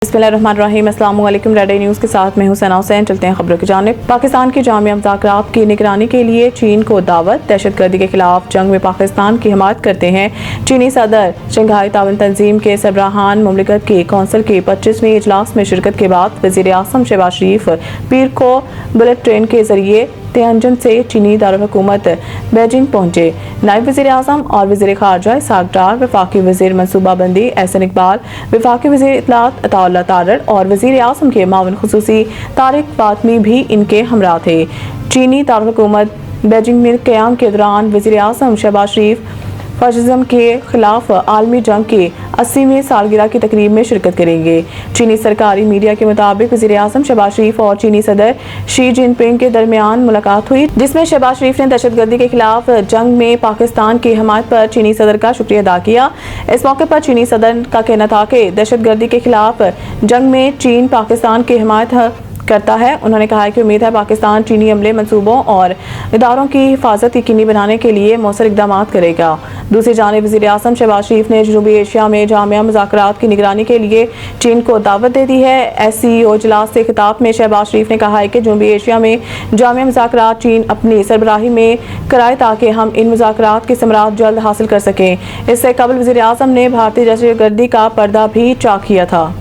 बिस्मिल्लाहिर्रहमानिर्रहीम। अस्सलाम वालेकुम। रेड न्यूज़ के साथ मैं हूं सना हुसैन। चलते हैं खबरों की जानिब। पाकिस्तान की जामिया मुज़ाकरात की निगरानी के लिए चीन को दावत। दहशतगर्दी के खिलाफ जंग में पाकिस्तान की हिमायत करते हैं चीनी सदर। शंघाई ताउन तंजीम के सरबराहान मुमलिकत की कौंसिल के 25वें इजलास में शिरकत के बाद वज़ीर आज़म शहबाज शरीफ पीर को बुलेट ट्रेन के जरिए तियानजिन से चीनी दारुल-हुकूमत बीजिंग पहुंचे। नायब वज़ीर आज़म और वज़ीर ख़ारजा इसहाक़ डार, वफ़ाक़ी वज़ीर मनसूबाबंदी एहसन इकबाल, वफ़ाक़ी वज़ीर इत्तलात अताउल्लाह तारड़ और वज़ीर आज़म के मावन ख़ुसूसी तारिक फातमी भी इनके हमरा थे। चीनी दारुल-हुकूमत बीजिंग में क़याम के दौरान वज़ीर आज़म शहबाज शरीफ फाशिज़्म के खिलाफ आलमी जंग की 80वीं सालगिरह की तकरीब में शिरकत करेंगे। चीनी सरकारी मीडिया के मुताबिक वज़ीर आज़म शहबाज शरीफ और चीनी सदर शी जिनपिंग के दरमियान मुलाकात हुई, जिसमें शहबाज शरीफ ने दहशतगर्दी के खिलाफ जंग में पाकिस्तान की हिमायत पर चीनी सदर का शुक्रिया अदा किया। इस मौके पर चीनी सदर का कहना था कि दहशतगर्दी के खिलाफ जंग में चीन पाकिस्तान की हिमायत करता है। उन्होंने कहा कि उम्मीद है पाकिस्तान चीनी अमले, मंसूबों और इदारों की हिफाजत यकीनी बनाने के लिए मौसर इक़दाम करेगा। दूसरी जानिब वज़ीर आज़म शहबाज शरीफ ने जनूबी एशिया में जामिया मुज़ाकरात की निगरानी के लिए चीन को दावत दे दी है। SCO इजलास से खिताब में शहबाज शरीफ ने कहा है कि जनूबी एशिया में जामिया मुज़ाकरात चीन अपनी सरबराही में कराए ताकि हम इन मुज़ाकरात की समरात जल्द हासिल कर सकें। इससे कबल वज़ीर आज़म ने भारतीय दहशतगर्दी का पर्दा भी चाक किया था।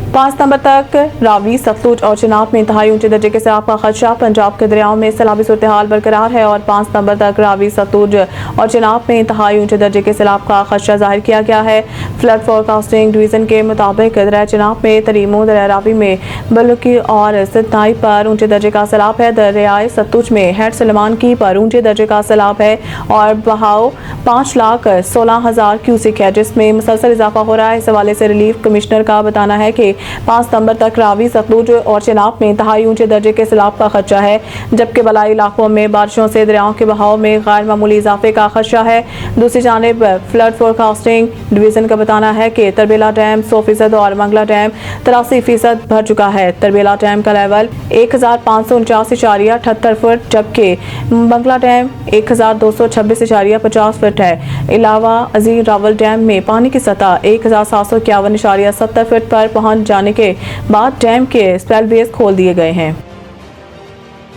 5 सितंबर तक रावी, सतलुज और चिनाब में इंतहाई ऊंचे दर्जे के सैलाब का खदशा। पंजाब के दरियाओं में सैलाबी सूरत हाल बरकरार है और 5 सितंबर तक रावी, सतलुज और चिनाब में इंतहाई ऊंचे दर्जे के सैलाब का खदशा जाहिर किया गया है। फ्लड फोरकास्टिंग डिवीजन के मुताबिक दरिया चिनाब में तरीमो, दरिया रावी में बलुकी और सितनाई पर ऊंचे दर्जे का सैलाब है। दरियाए सतलुज में हेड सलमान की पर ऊंचे दर्जे का सैलाब है और बहाव 5,16,000 क्यूसिक है, जिसमें मुसलसल इजाफा हो रहा है। इस हवाले से रिलीफ कमिश्नर का बताना है कि 5 सितंबर तक रावी, सतलुज और चिनाब में इंतहाई ऊंचे दर्जे के सैलाब का खदशा है, जबकि बलाई इलाकों में बारिशों से दरियाओं के बहाव में गैर मामूली इजाफे का खदशा है। दूसरी जानिब फ्लड फोरकास्टिंग डिवीजन का बताना है कि तरबेला डैम 100% और मंगला डैम 83% भर चुका है। तरबेला डैम का लेवल 1549.78 फुट, जबकि मंगला डैम 1226.50 फुट है। अलावा अजीम रावल डैम में पानी की सतह 1751.70 फुट पर पहुंच जाने के बाद डैम के स्पेलवेज खोल दिए गए हैं।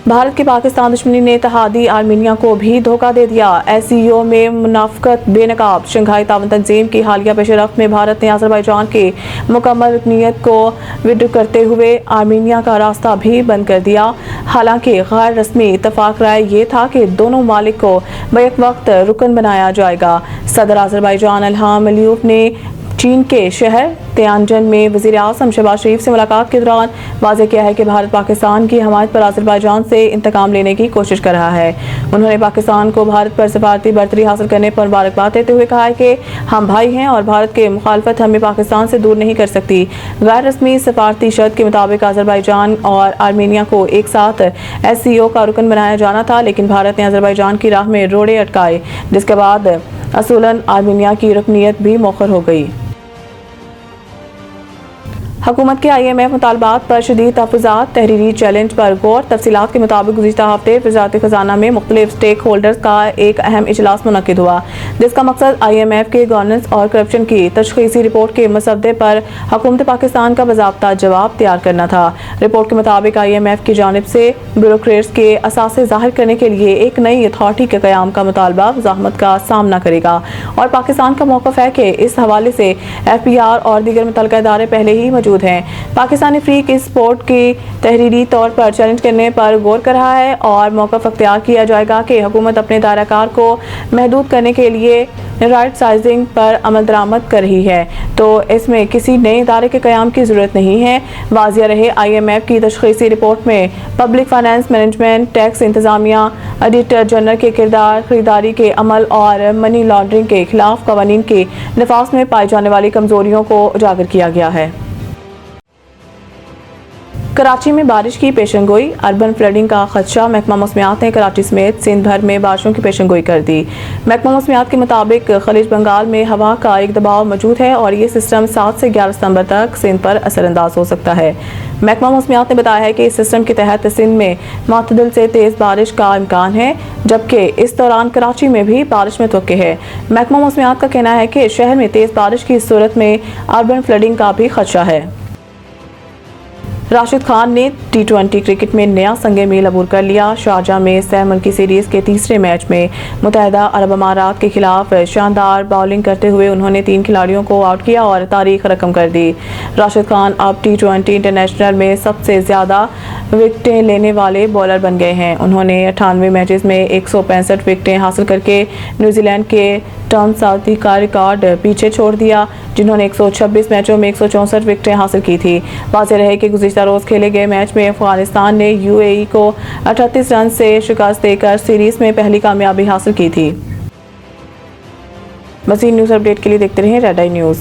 भारत की पाकिस्तान दुश्मनी ने इत्तेहादी आर्मीनिया को भी धोखा दे दिया। SCO में मुनाफकत बेनकाब। शंघाई ताउन तंजीम की हालिया पेशरफ्त में भारत ने अज़रबैजान की मुकम्मल रुकनीत को विड्रॉ करते हुए आर्मीनिया का रास्ता भी बंद कर दिया। हालांकि गैर रस्मी इत्तफाक राय ये था कि दोनों ममालिक को बैक वक्त रुकन बनाया जाएगा। सदर अज़रबैजान इल्हाम अलीयव ने चीन के शहर तियानजिन में वज़ीर आज़म शहबाज शरीफ से मुलाकात के दौरान वाज़ेह किया है कि भारत पाकिस्तान की हिमायत पर अज़रबैजान से इंतकाम लेने की कोशिश कर रहा है। उन्होंने पाकिस्तान को भारत पर सफारती बर्तरी हासिल करने पर मुबारकबाद देते हुए कहा है कि हम भाई हैं और भारत के मुखालफत हमें पाकिस्तान से दूर नहीं कर सकती। गैर रस्मी सफारती शर्त के मुताबिक अज़रबैजान और आर्मीनिया को एक साथ SCO का रुकन बनाया जाना था, लेकिन भारत ने अज़रबैजान की राह में रोड़े अटकाए, जिसके बाद असूलन आर्मीनिया की रुकनीत भी मौखर हो गई। हुकूमत के IMF मुतालबात पर शदीद तहफ़्फ़ुज़ात, तहरीरी चैलेंज पर गौर। तफसीलात के मुताबिक गुज़िश्ता हफ्ते वज़ारत ख़ज़ाना में मुख्तलिफ स्टेक होल्डर्स का एक अहम इजलास मुनक़िद हुआ, जिसका मकसद IMF के गवर्नेंस और करप्शन की तशख़ीसी रिपोर्ट के मसवदे पर हुकूमत पाकिस्तान का बाज़ाब्ता जवाब तैयार करना था। रिपोर्ट के मुताबिक IMF की जानिब से ब्यूरोक्रेट्स के असासे ज़ाहिर करने के लिए एक नई अथॉरिटी के क़याम का मुतालबा वज़ाहमत का सामना करेगा और पाकिस्तान का मौक़िफ़ है कि इस हवाले से FBR और दीगर मुतल्लिक़ा इदारे पहले ही मौजूद हैं। पाकिस्तानी फ्रीक इस स्पोर्ट की तहरीरी तौर पर चैलेंज करने पर गौर कर रहा है और मौक़िफ़ अख्तियार किया जाएगा कि हुकूमत अपने दायराकार को महदूद करने के लिए राइट साइजिंग पर अमल दरामद कर रही है, तो इसमें किसी नए इदारे के क़याम की ज़रूरत नहीं है। वाज़िया रहे IMF की तशख़ीसी रिपोर्ट में पब्लिक फाइनेंस मैनेजमेंट, टैक्स इंतज़ामिया, ऑडिटर जनरल के किरदार, खरीदारी के अमल और मनी लॉन्ड्रिंग के खिलाफ क़वानीन के नफाज़ में पाई जाने वाली कमज़ोरियों को उजागर किया गया है। کراچی میں بارش کی پیشن گوئی، اربن فلڈنگ کا خدشہ، محکمہ موسمیات نے کراچی سمیت سندھ بھر میں بارشوں کی پیشن گوئی کر دی۔ محکمہ موسمیات کے مطابق خلیج بنگال میں ہوا کا ایک دباؤ موجود ہے اور یہ سسٹم 7 سے 11 ستمبر تک سندھ پر اثر انداز ہو سکتا ہے۔ محکمہ موسمیات نے بتایا ہے کہ اس سسٹم کے تحت سندھ میں معتدل سے تیز بارش کا امکان ہے، جبکہ اس دوران کراچی میں بھی بارش متوقع ہے۔ محکمہ موسمیات کا کہنا ہے کہ شہر میں تیز بارش کی صورت میں اربن فلڈنگ کا بھی خدشہ ہے۔ راشد خان نے T20 کرکٹ میں نیا سنگ میل عبور کر لیا۔ شارجہ میں سہ ملکی سیریز کے تیسرے میچ میں متحدہ عرب امارات کے خلاف شاندار باؤلنگ کرتے ہوئے انہوں نے 3 کھلاڑیوں کو آؤٹ کیا اور تاریخ رقم کر دی۔ راشد خان اب T20 انٹرنیشنل میں سب سے زیادہ وکٹیں لینے والے بولر بن گئے ہیں۔ انہوں نے 98 میچز میں 165 وکٹیں حاصل کر کے نیوزی لینڈ کے ٹام ساؤتھی کا ریکارڈ پیچھے چھوڑ دیا، جنہوں نے 126 میچوں میں 164 وکٹیں حاصل کی تھی۔ واضح رہے کہ گزشتہ روز کھیلے گئے میچ میں افغانستان نے UAE کو 38 رن سے شکست دے کر سیریز میں پہلی کامیابی حاصل کی تھی۔ مزید نیوز اپڈیٹ کے لیے دیکھتے رہیں ریڈ آئی نیوز۔